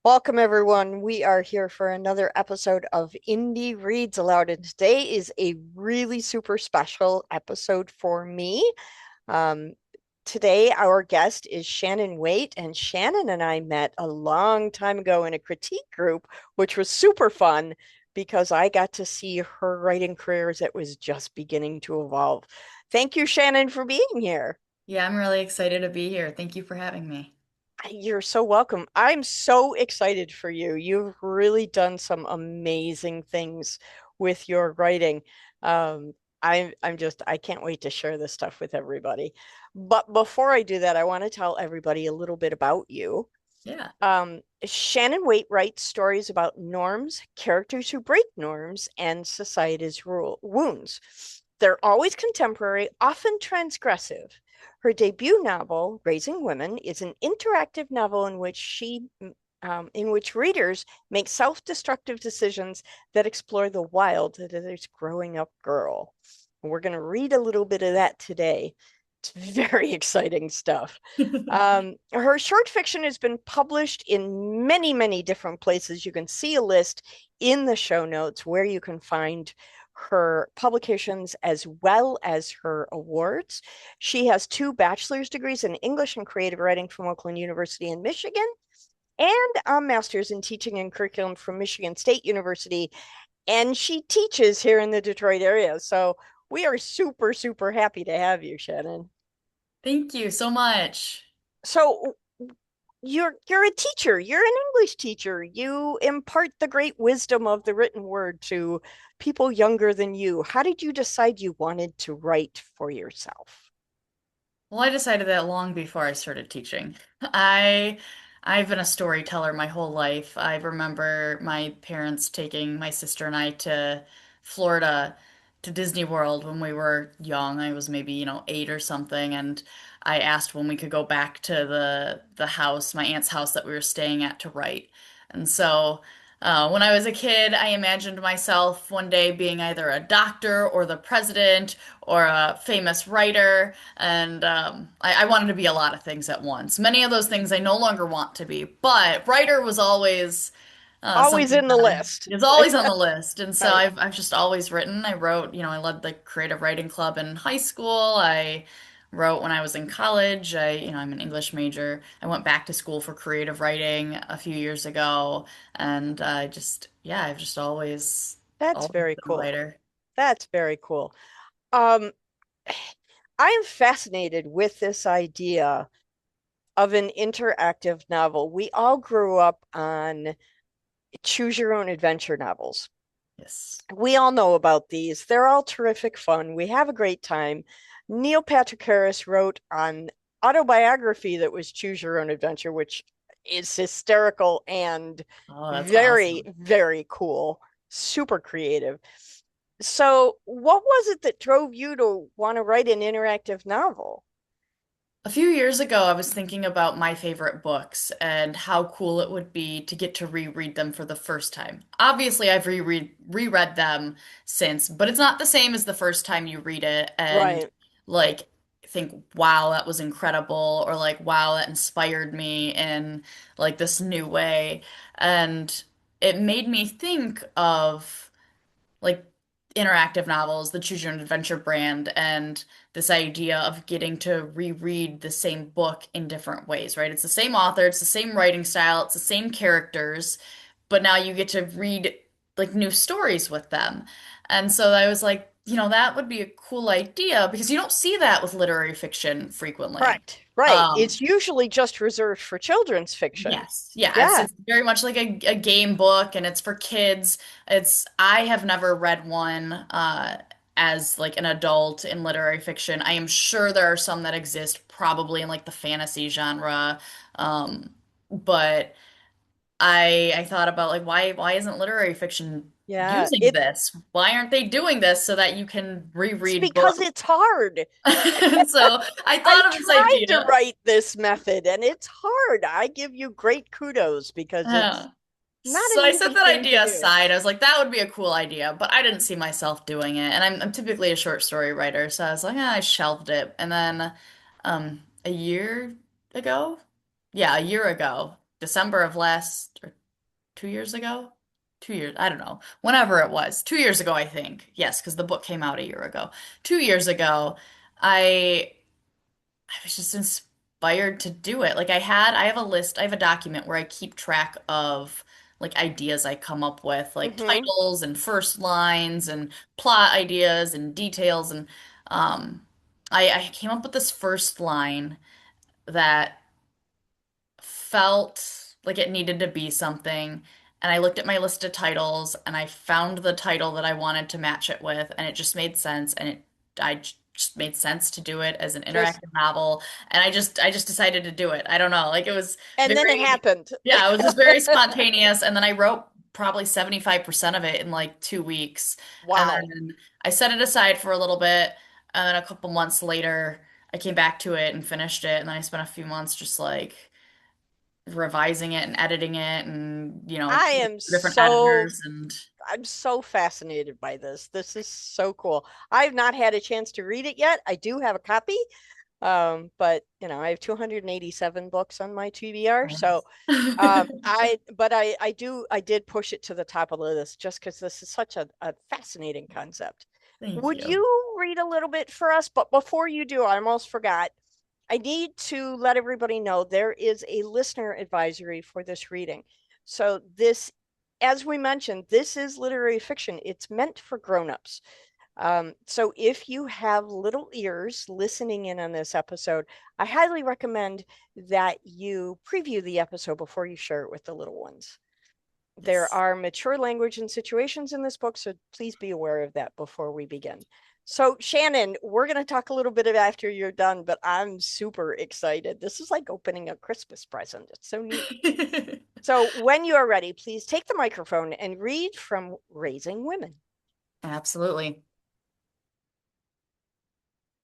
Welcome, everyone. We are here for another episode of Indie Reads Aloud, and today is a really super special episode for me. Um, Today, our guest is Shannon Waite, and Shannon and I met a long time ago in a critique group, which was super fun because I got to see her writing career as it was just beginning to evolve. Thank you, Shannon, for being here. Yeah, I'm really excited to be here. Thank you for having me. You're so welcome. I'm so excited for you. You've really done some amazing things with your writing. Um, I can't wait to share this stuff with everybody. But before I do that, I want to tell everybody a little bit about you. Yeah. Shannon Waite writes stories about norms, characters who break norms, and society's wounds. They're always contemporary, often transgressive. Her debut novel, Raising Women, is an interactive novel in which readers make self-destructive decisions that explore the wild that is growing up girl. We're going to read a little bit of that today. It's very exciting stuff. Her short fiction has been published in many, many different places. You can see a list in the show notes where you can find her publications as well as her awards. She has two bachelor's degrees in English and creative writing from Oakland University in Michigan and a master's in teaching and curriculum from Michigan State University. And she teaches here in the Detroit area. So we are super, super happy to have you, Shannon. Thank you so much. So you're a teacher. You're an English teacher. You impart the great wisdom of the written word to people younger than you. How did you decide you wanted to write for yourself? Well, I decided that long before I started teaching. I I've been a storyteller my whole life. I remember my parents taking my sister and I to Florida to Disney World when we were young. I was maybe, 8 or something, and I asked when we could go back to the house, my aunt's house that we were staying at to write. And so when I was a kid, I imagined myself one day being either a doctor or the president or a famous writer. And I wanted to be a lot of things at once. Many of those things I no longer want to be, but writer was always Always something in the that list. is always on the list. And so Right. I've just always written. I wrote, I led the creative writing club in high school. I wrote when I was in college. I'm an English major. I went back to school for creative writing a few years ago, and yeah, I've just That's always very been a cool. writer. That's very cool. Um, I am fascinated with this idea of an interactive novel. We all grew up on choose your own adventure novels. Yes. We all know about these. They're all terrific fun. We have a great time. Neil Patrick Harris wrote an autobiography that was Choose Your Own Adventure, which is hysterical and Oh, that's very, awesome. very cool, super creative. So, what was it that drove you to want to write an interactive novel? A few years ago, I was thinking about my favorite books and how cool it would be to get to reread them for the first time. Obviously, I've reread them since, but it's not the same as the first time you read it and Right. like think, wow, that was incredible, or like, wow, that inspired me in like this new way. And it made me think of like interactive novels, the Choose Your Own Adventure brand, and this idea of getting to reread the same book in different ways, right? It's the same author, it's the same writing style, it's the same characters, but now you get to read like new stories with them. And so I was like, that would be a cool idea because you don't see that with literary fiction frequently. Right. Right. Um, It's usually just reserved for children's fiction. Yes. Yeah, it's Yeah. it's very much like a game book and it's for kids. I have never read one as like an adult in literary fiction. I am sure there are some that exist probably in like the fantasy genre. Um, but I thought about like why isn't literary fiction Yeah. using this? Why aren't they doing this so that you can It's reread because books? it's hard. So I I've thought of this tried to idea. write this method and it's hard. I give you great kudos because it's Yeah. not So an I set easy that thing to idea do. aside. I was like, that would be a cool idea, but I didn't see myself doing it. And I'm typically a short story writer, so I was like, I shelved it. And then a year ago, yeah, a year ago, December of last, or 2 years ago? 2 years, I don't know. Whenever it was. 2 years ago, I think. Yes, because the book came out a year ago. 2 years ago, I I was just inspired to do it. I have a list, I have a document where I keep track of like ideas I come up with, like Mm-hmm. titles and first lines and plot ideas and details. And um, I came up with this first line that felt like it needed to be something. And I looked at my list of titles and I found the title that I wanted to match it with, and it just made sense. And just made sense to do it as an Just interactive novel. And I just decided to do it. I don't know. Like it was and then it very, happened. yeah, it was just very spontaneous. And then I wrote probably 75% of it in like 2 weeks. And Wow. then I set it aside for a little bit. And then a couple months later, I came back to it and finished it. And then I spent a few months just like revising it and editing it and, I putting am different so editors and I'm so fascinated by this. This is so cool. I've not had a chance to read it yet. I do have a copy. But I have 287 books on my TBR. So I did push it to the top of the list just because this is such a fascinating concept. Thank Would you. you read a little bit for us? But before you do, I almost forgot. I need to let everybody know there is a listener advisory for this reading. So as we mentioned, this is literary fiction. It's meant for grown-ups. So if you have little ears listening in on this episode, I highly recommend that you preview the episode before you share it with the little ones. There Yes. are mature language and situations in this book, so please be aware of that before we begin. So, Shannon, we're going to talk a little bit of after you're done, but I'm super excited. This is like opening a Christmas present. It's so neat. So, when you are ready, please take the microphone and read from Raising Women. Absolutely.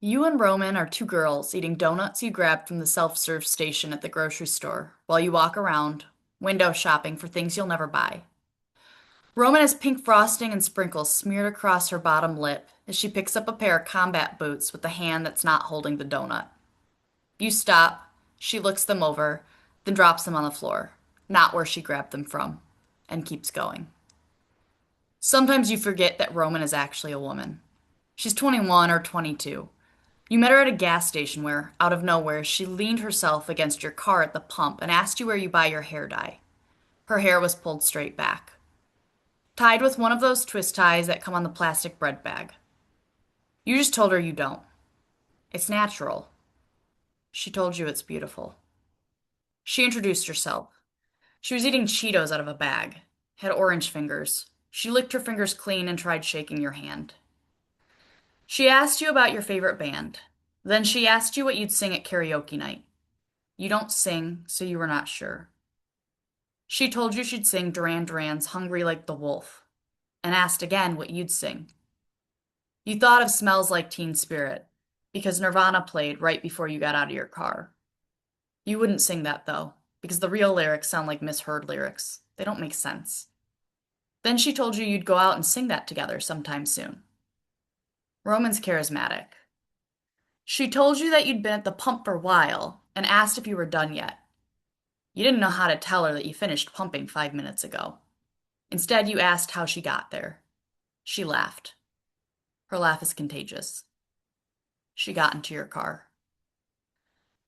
You and Roman are two girls eating donuts you grabbed from the self-serve station at the grocery store while you walk around, window shopping for things you'll never buy. Roman has pink frosting and sprinkles smeared across her bottom lip as she picks up a pair of combat boots with the hand that's not holding the donut. You stop, she looks them over, then drops them on the floor, not where she grabbed them from, and keeps going. Sometimes you forget that Roman is actually a woman. She's 21 or 22. You met her at a gas station where, out of nowhere, she leaned herself against your car at the pump and asked you where you buy your hair dye. Her hair was pulled straight back, tied with one of those twist ties that come on the plastic bread bag. You just told her you don't. It's natural. She told you it's beautiful. She introduced herself. She was eating Cheetos out of a bag, had orange fingers. She licked her fingers clean and tried shaking your hand. She asked you about your favorite band. Then she asked you what you'd sing at karaoke night. You don't sing, so you were not sure. She told you she'd sing Duran Duran's Hungry Like the Wolf, and asked again what you'd sing. You thought of Smells Like Teen Spirit, because Nirvana played right before you got out of your car. You wouldn't sing that, though, because the real lyrics sound like misheard lyrics. They don't make sense. Then she told you you'd go out and sing that together sometime soon. Roman's charismatic. She told you that you'd been at the pump for a while and asked if you were done yet. You didn't know how to tell her that you finished pumping 5 minutes ago. Instead, you asked how she got there. She laughed. Her laugh is contagious. She got into your car.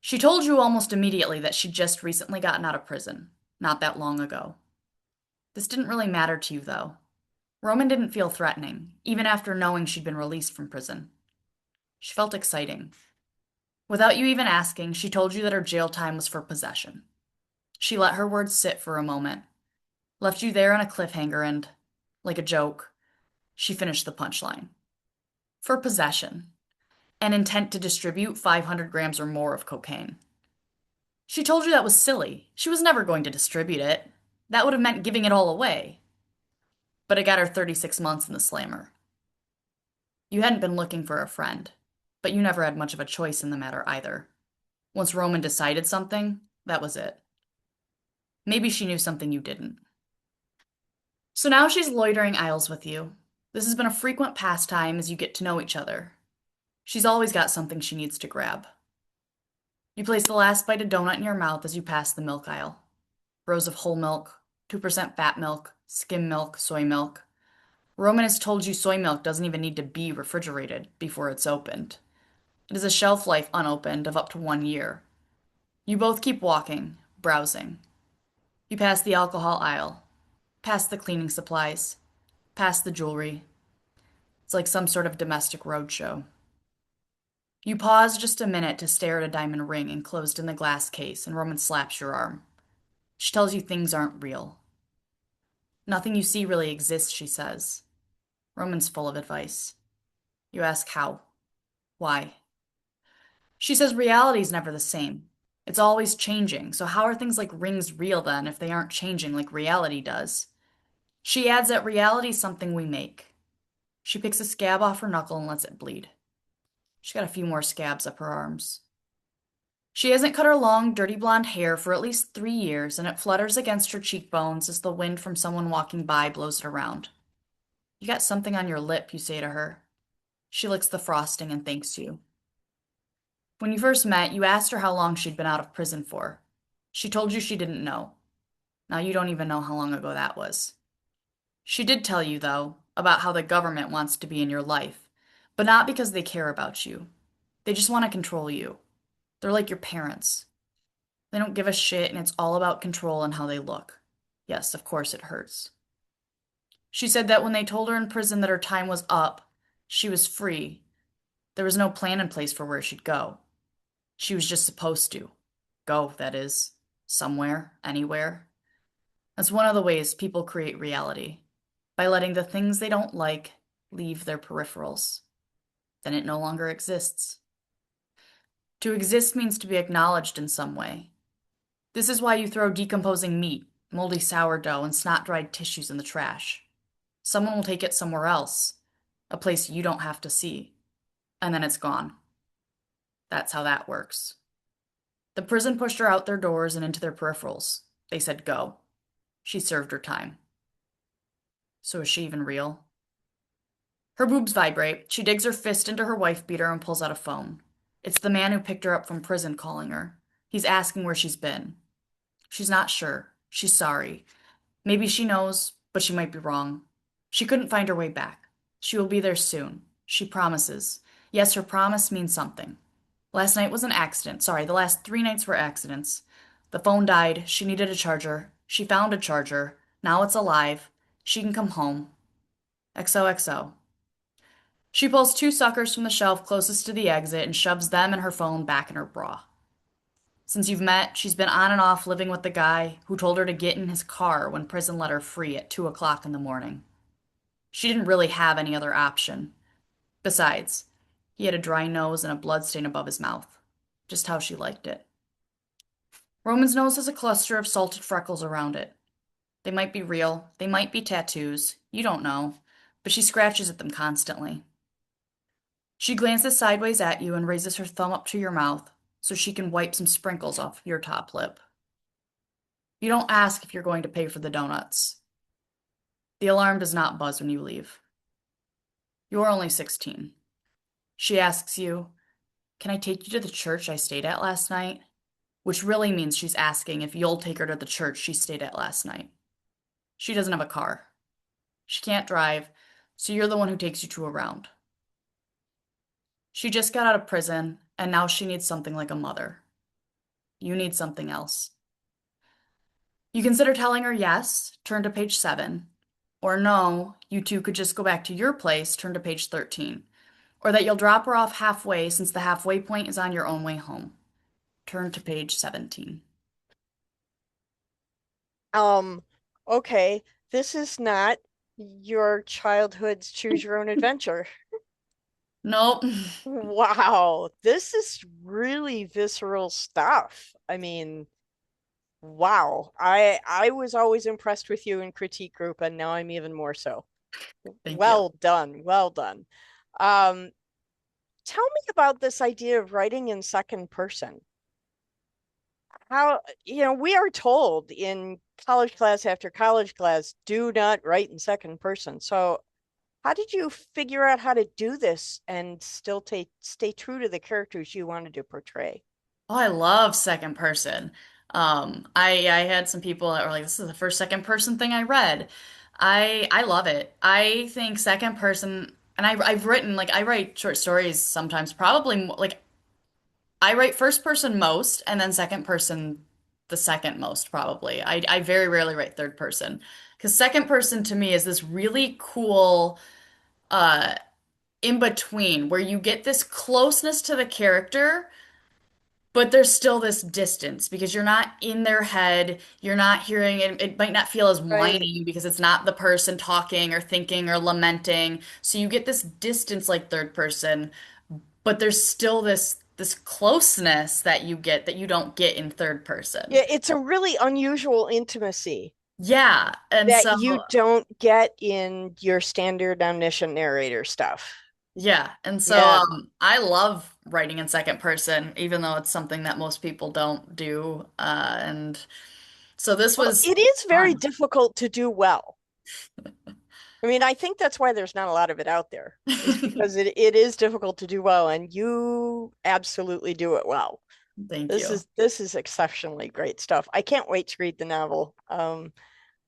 She told you almost immediately that she'd just recently gotten out of prison, not that long ago. This didn't really matter to you, though. Roman didn't feel threatening, even after knowing she'd been released from prison. She felt exciting. Without you even asking, she told you that her jail time was for possession. She let her words sit for a moment, left you there on a cliffhanger, and, like a joke, she finished the punchline. For possession, an intent to distribute 500 grams or more of cocaine. She told you that was silly. She was never going to distribute it. That would have meant giving it all away. But it got her 36 months in the slammer. You hadn't been looking for a friend, but you never had much of a choice in the matter either. Once Roman decided something, that was it. Maybe she knew something you didn't. So now she's loitering aisles with you. This has been a frequent pastime as you get to know each other. She's always got something she needs to grab. You place the last bite of donut in your mouth as you pass the milk aisle. rows of whole milk, 2% fat milk, skim milk, soy milk. Roman has told you soy milk doesn't even need to be refrigerated before it's opened. It has a shelf life unopened of up to 1 year. You both keep walking, browsing. You pass the alcohol aisle, past the cleaning supplies, past the jewelry. It's like some sort of domestic roadshow. You pause just a minute to stare at a diamond ring enclosed in the glass case, and Roman slaps your arm. She tells you things aren't real. Nothing you see really exists, she says. Roman's full of advice. You ask how, why. She says reality's never the same. It's always changing, so how are things like rings real then if they aren't changing like reality does? She adds that reality's something we make. She picks a scab off her knuckle and lets it bleed. She's got a few more scabs up her arms. She hasn't cut her long, dirty blonde hair for at least 3 years, and it flutters against her cheekbones as the wind from someone walking by blows it around. You got something on your lip, you say to her. She licks the frosting and thanks you. When you first met, you asked her how long she'd been out of prison for. She told you she didn't know. Now you don't even know how long ago that was. She did tell you, though, about how the government wants to be in your life, but not because they care about you. They just want to control you. They're like your parents. They don't give a shit, and it's all about control and how they look. Yes, of course it hurts. She said that when they told her in prison that her time was up, she was free. There was no plan in place for where she'd go. She was just supposed to. Go, that is. Somewhere, anywhere. That's one of the ways people create reality. By letting the things they don't like leave their peripherals. Then it no longer exists. To exist means to be acknowledged in some way. This is why you throw decomposing meat, moldy sourdough, and snot-dried tissues in the trash. Someone will take it somewhere else, a place you don't have to see, and then it's gone. That's how that works. The prison pushed her out their doors and into their peripherals. They said go. She served her time. So is she even real? Her boobs vibrate. She digs her fist into her wife beater and pulls out a phone. It's the man who picked her up from prison calling her. He's asking where she's been. She's not sure. She's sorry. Maybe she knows, but she might be wrong. She couldn't find her way back. She will be there soon. She promises. Yes, her promise means something. Last night was an accident. Sorry, the last 3 nights were accidents. The phone died. She needed a charger. She found a charger. Now it's alive. She can come home. XOXO. She pulls 2 suckers from the shelf closest to the exit and shoves them and her phone back in her bra. Since you've met, she's been on and off living with the guy who told her to get in his car when prison let her free at 2 o'clock in the morning. She didn't really have any other option. Besides, he had a dry nose and a bloodstain above his mouth. Just how she liked it. Roman's nose has a cluster of salted freckles around it. They might be real, they might be tattoos, you don't know, but she scratches at them constantly. She glances sideways at you and raises her thumb up to your mouth so she can wipe some sprinkles off your top lip. You don't ask if you're going to pay for the donuts. The alarm does not buzz when you leave. You're only 16. She asks you, "Can I take you to the church I stayed at last night?" Which really means she's asking if you'll take her to the church she stayed at last night. She doesn't have a car. She can't drive, so you're the one who takes you to a round. She just got out of prison, and now she needs something like a mother. You need something else. You consider telling her yes, turn to page 7, or no, you two could just go back to your place, turn to page 13, or that you'll drop her off halfway since the halfway point is on your own way home. Turn to page 17. Um, okay, this is not your childhood's choose your own adventure. Nope. Wow, this is really visceral stuff. I mean, wow. I was always impressed with you in critique group, and now I'm even more so. Thank you. Well done, well done. Um, Tell me about this idea of writing in second person. How, we are told in college class after college class, do not write in second person. So how did you figure out how to do this and still stay true to the characters you wanted to portray? Oh, I love second person. I had some people that were like, "This is the first second person thing I read." I love it. I think second person, and I've written like I write short stories sometimes, probably like I write first person most, and then second person the second most probably. I very rarely write third person because second person to me is this really cool uh in between where you get this closeness to the character. But there's still this distance because you're not in their head. You're not hearing it. It might not feel as Right. whiny because it's not the person talking or thinking or lamenting. So you get this distance like third person, but there's still this closeness that you get that you don't get in third person. Yeah, it's a really unusual intimacy Yeah. And that so you don't get in your standard omniscient narrator stuff. yeah. And so Yeah. I love writing in second person, even though it's something that most people don't do. And so this Well, was it is very fun. difficult to do well. I mean, I think that's why there's not a lot of it out there, is because it is difficult to do well, and you absolutely do it well. Thank This you. is this is exceptionally great stuff. I can't wait to read the novel.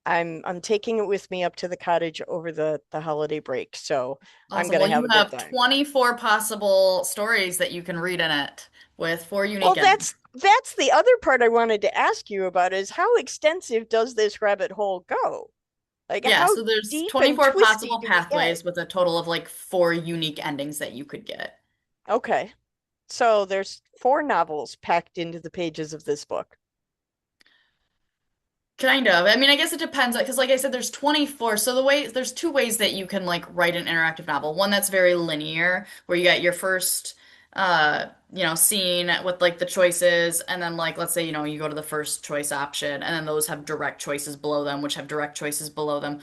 I'm taking it with me up to the cottage over the holiday break, so I'm Awesome. gonna Well, you have a good have time. 24 possible stories that you can read in it with four Well, unique endings. that's the other part I wanted to ask you about is how extensive does this rabbit hole go? Like Yeah, how so there's deep and 24 twisty possible do we get? pathways with a total of like four unique endings that you could get. Okay. So there's four novels packed into the pages of this book. Kind of. I mean, I guess it depends because like I said there's 24. So there's two ways that you can like write an interactive novel. One that's very linear where you got your first scene with like the choices and then like let's say, you go to the first choice option and then those have direct choices below them, which have direct choices below them.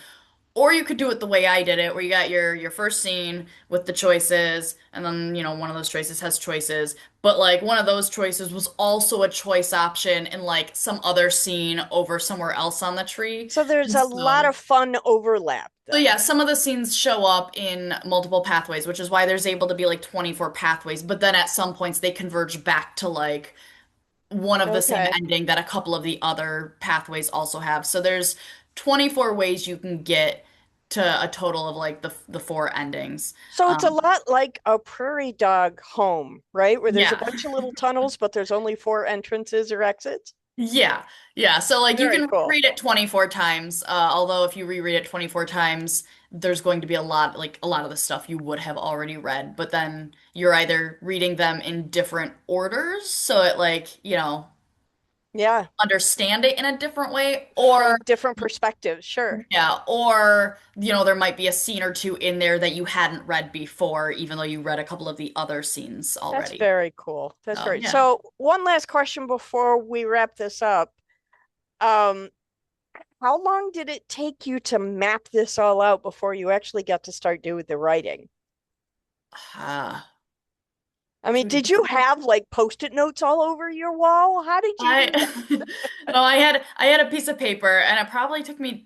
Or you could do it the way I did it, where you got your first scene with the choices, and then, one of those choices has choices, but like one of those choices was also a choice option in like some other scene over somewhere else on the tree. So there's And a lot so of fun overlap so then. yeah, some of the scenes show up in multiple pathways, which is why there's able to be like 24 pathways, but then at some points they converge back to like one of the same Okay. ending that a couple of the other pathways also have. So there's 24 ways you can get to a total of like the four endings. So it's a Um, lot like a prairie dog home, right? Where there's a yeah. bunch of little tunnels, but there's only four entrances or exits. Yeah. Yeah. So like you Very can cool. reread it 24 times. Although if you reread it 24 times, there's going to be a lot of the stuff you would have already read, but then you're either reading them in different orders, so it like, Yeah. understand it in a different way, From or different perspectives. Sure. yeah, or there might be a scene or two in there that you hadn't read before, even though you read a couple of the other scenes That's already. very cool. That's So very yeah. so one last question before we wrap this up. Um, how long did it take you to map this all out before you actually got to start doing the writing? Ah. I mean, did you have like post-it notes all over your wall? How did you I do that? no, I had a piece of paper and it probably took me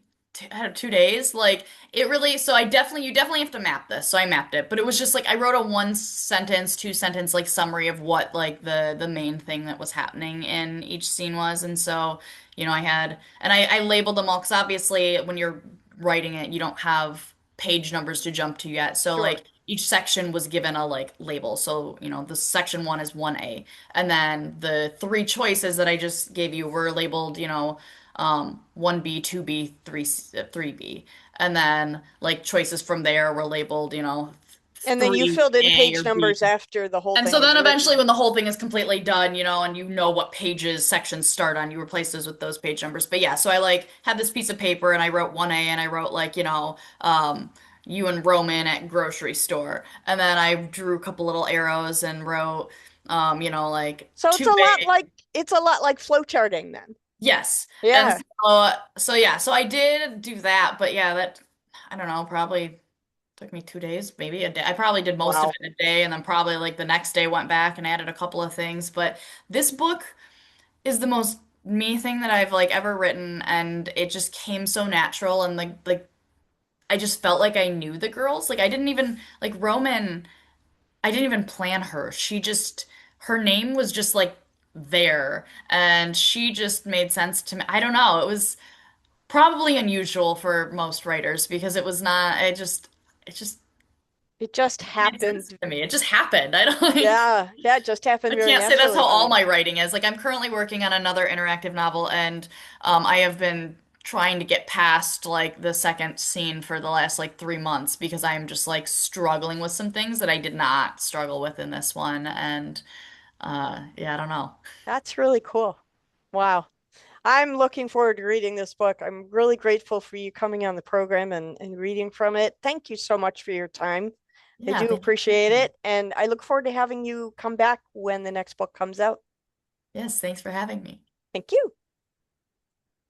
I don't know, 2 days. Like it really, so you definitely have to map this. So I mapped it, but it was just like I wrote a one sentence, two sentence like summary of what like the main thing that was happening in each scene was. And so, I labeled them all because obviously when you're writing it, you don't have page numbers to jump to yet. So Sure. like each section was given a like label. So, the section one is 1A. And then the three choices that I just gave you were labeled, 1B, 2B, 3B. And then like choices from there were labeled, And then you filled in 3A page or B. numbers after the whole And thing so was then eventually written. when the whole thing is completely done, and you know what pages sections start on, you replace those with those page numbers. But yeah, so I like had this piece of paper and I wrote 1A and I wrote like, you and Roman at grocery store. And then I drew a couple little arrows and wrote like So two A. it's a lot like flowcharting then. Yes. And Yeah. so yeah, so I did do that, but yeah, that I don't know, probably took me 2 days, maybe a day. I probably did most of Wow. it in a day, and then probably like the next day went back and added a couple of things. But this book is the most me thing that I've like ever written, and it just came so natural and like I just felt like I knew the girls. Like I didn't even Roman, I didn't even plan her. Her name was just like there. And she just made sense to me. I don't know. It was probably unusual for most writers because it was not, it just It just made sense happened. to me. It just happened. I don't like, Yeah, yeah, it just happened I very can't say that's naturally how for all me. my writing is. Like I'm currently working on another interactive novel and I have been trying to get past like the second scene for the last like 3 months because I'm just like struggling with some things that I did not struggle with in this one. And yeah, I don't know. That's really cool. Wow. I'm looking forward to reading this book. I'm really grateful for you coming on the program and reading from it. Thank you so much for your time. I Yeah, do thank you for appreciate having me. it. And I look forward to having you come back when the next book comes out. Yes, thanks for having me. Thank you.